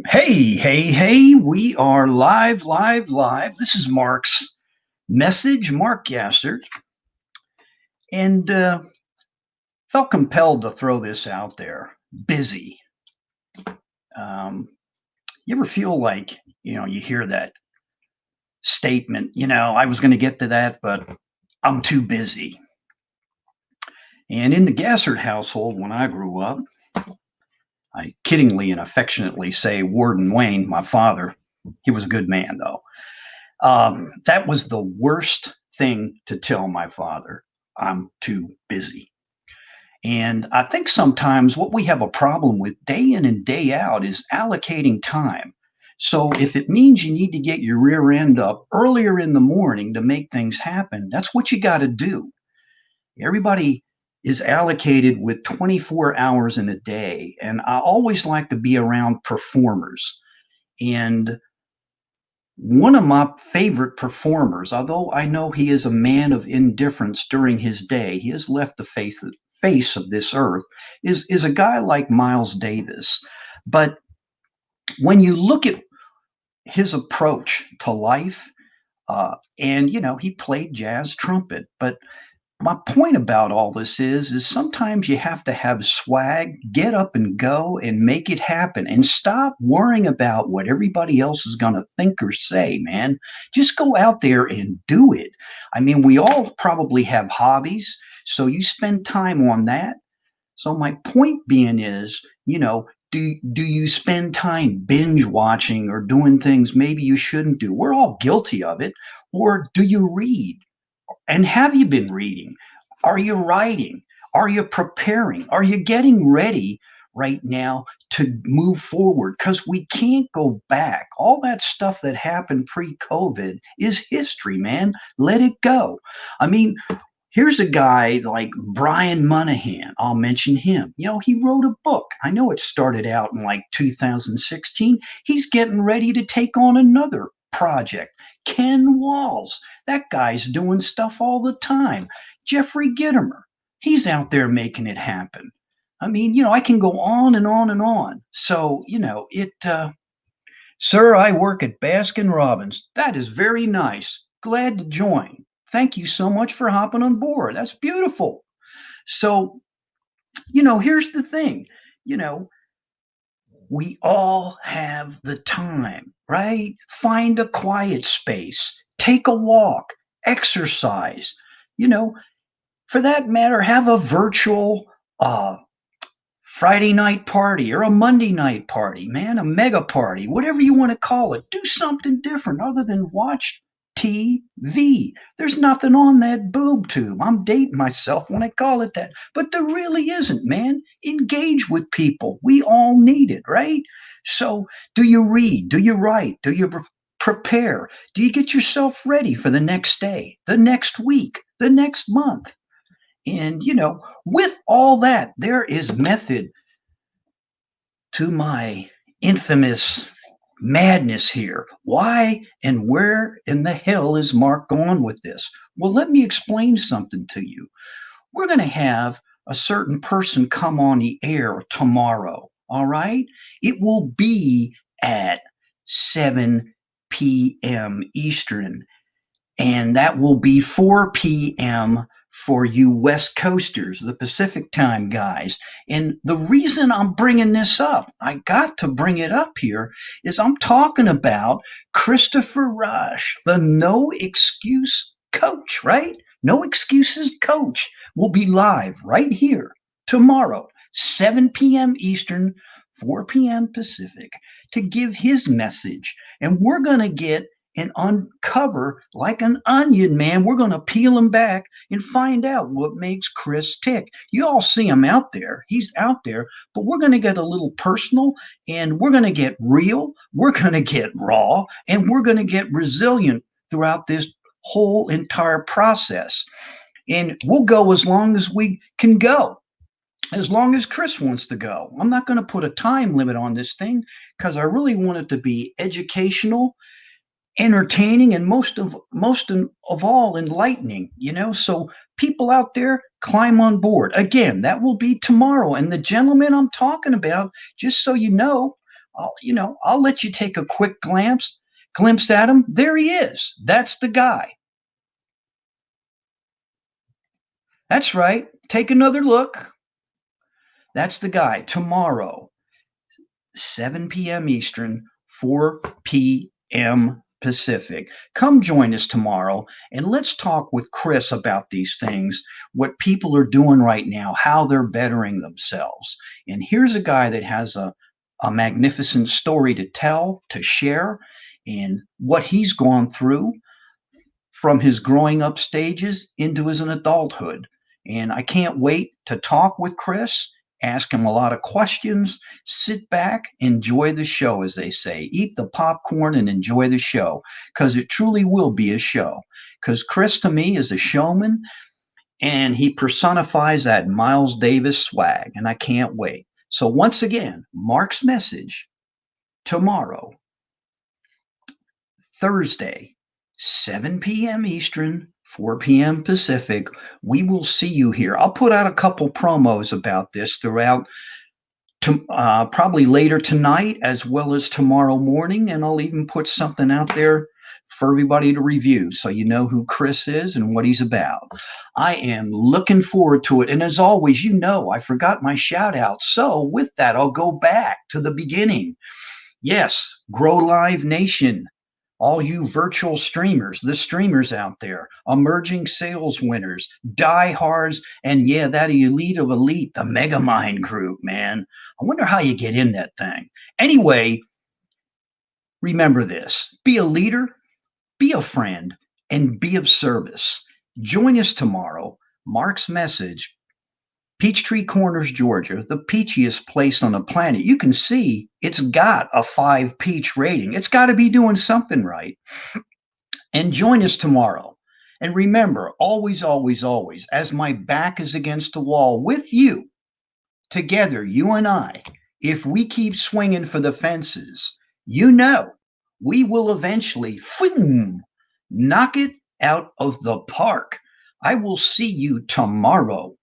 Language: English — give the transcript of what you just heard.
Hey, hey, hey, we are live, live, live. This is Mark's message, Mark Gassert, and felt compelled to throw this out there. Busy. Um, you ever feel like, you hear that statement, I was going to get to that, but I'm too busy. And in the Gassert household, when I grew up, I kiddingly and affectionately say Warden Wayne, my father, he was a good man, though. That was the worst thing to tell my father. I'm too busy. And I think sometimes what we have a problem with day in and day out is allocating time. So if it means you need to get your rear end up earlier in the morning to make things happen, that's what you got to do. Everybody is allocated with 24 hours in a day. And I always like to be around performers. And one of my favorite performers, although I know he is a man of indifference during his day, he has left the face of this earth, is a guy like Miles Davis. But when you look at his approach to life, and he played jazz trumpet, but my point about all this is sometimes you have to have swag, get up and go and make it happen and stop worrying about what everybody else is going to think or say, man. Just go out there and do it. I mean, we all probably have hobbies, so you spend time on that. So my point being is, do you spend time binge watching or doing things maybe you shouldn't do? We're all guilty of it. Or do you read? And have you been reading? Are you writing? Are you preparing? Are you getting ready right now to move forward? Because we can't go back. All that stuff that happened pre COVID is history, man. Let it go. I mean, here's a guy like Brian Monahan. I'll mention him. He wrote a book. I know it started out in like 2016. He's getting ready to take on another project. Ken Walls. That guy's doing stuff all the time. Jeffrey Gitomer. He's out there making it happen. I mean, I can go on and on and on. So, sir, I work at Baskin Robbins. That is very nice. Glad to join. Thank you so much for hopping on board. That's beautiful. So, here's the thing, you know, we all have the time, right? Find a quiet space, take a walk, exercise, you know, for that matter, have a virtual Friday night party or a Monday night party, man, a mega party, whatever you want to call it. Do something different other than watch TV. There's nothing on that boob tube. I'm dating myself when I call it that, but there really isn't, man. Engage with people. We all need it, right? So, do you read? Do you write? Do you prepare? Do you get yourself ready for the next day, the next week, the next month? And, with all that, there is method to my infamous madness here. Why and where in the hell is Mark going with this? Well, let me explain something to you. We're going to have a certain person come on the air tomorrow. All right. It will be at 7 p.m. Eastern, and that will be 4 p.m. for you West Coasters, the Pacific time guys. And the reason I'm bringing this up, I got to bring it up here, is I'm talking about Christopher Rush, the no excuse coach, right? No excuses coach will be live right here tomorrow, 7 p.m. Eastern, 4 p.m. Pacific, to give his message. And we're going to get and uncover like an onion, man. We're going to peel him back and find out what makes Chris tick. You all see him out there. He's out there, but we're going to get a little personal and we're going to get real. We're going to get raw and we're going to get resilient throughout this whole entire process. And we'll go as long as we can go, as long as Chris wants to go. I'm not going to put a time limit on this thing because I really want it to be educational, entertaining, and most of all enlightening. So people out there, climb on board. Again, that will be tomorrow. And the gentleman I'm talking about, just so you know, I'll let you take a quick glimpse at him. There he is. That's the guy. That's right. Take another look. That's the guy. Tomorrow, 7 p.m. Eastern, 4 p.m. Pacific. Come join us tomorrow and let's talk with Chris about these things, what people are doing right now, how they're bettering themselves. And here's a guy that has a magnificent story to tell, to share, and what he's gone through from his growing up stages into his adulthood. And I can't wait to talk with Chris, ask him a lot of questions, sit back, enjoy the show, as they say. Eat the popcorn and enjoy the show, because it truly will be a show. Because Chris, to me, is a showman, and he personifies that Miles Davis swag, and I can't wait. So, once again, Mark's message tomorrow, Thursday, 7 p.m. Eastern, 4 p.m. Pacific. We will see you here. I'll put out a couple promos about this throughout, probably later tonight as well as tomorrow morning, and I'll even put something out there for everybody to review so you know who Chris is and what he's about. I am looking forward to it. And as always, I forgot my shout out. So with that, I'll go back to the beginning. Yes, Grow Live Nation, all you virtual streamers, the streamers out there, emerging sales winners, diehards, and yeah, that elite of elite, the Megamind group, man. I wonder how you get in that thing. Anyway, remember this: be a leader, be a friend, and be of service. Join us tomorrow. Mark's message, Peachtree Corners, Georgia, the peachiest place on the planet. You can see it's got a 5 peach rating. It's got to be doing something right. And join us tomorrow. And remember, always, always, always, as my back is against the wall with you, together, you and I, if we keep swinging for the fences, we will eventually knock it out of the park. I will see you tomorrow.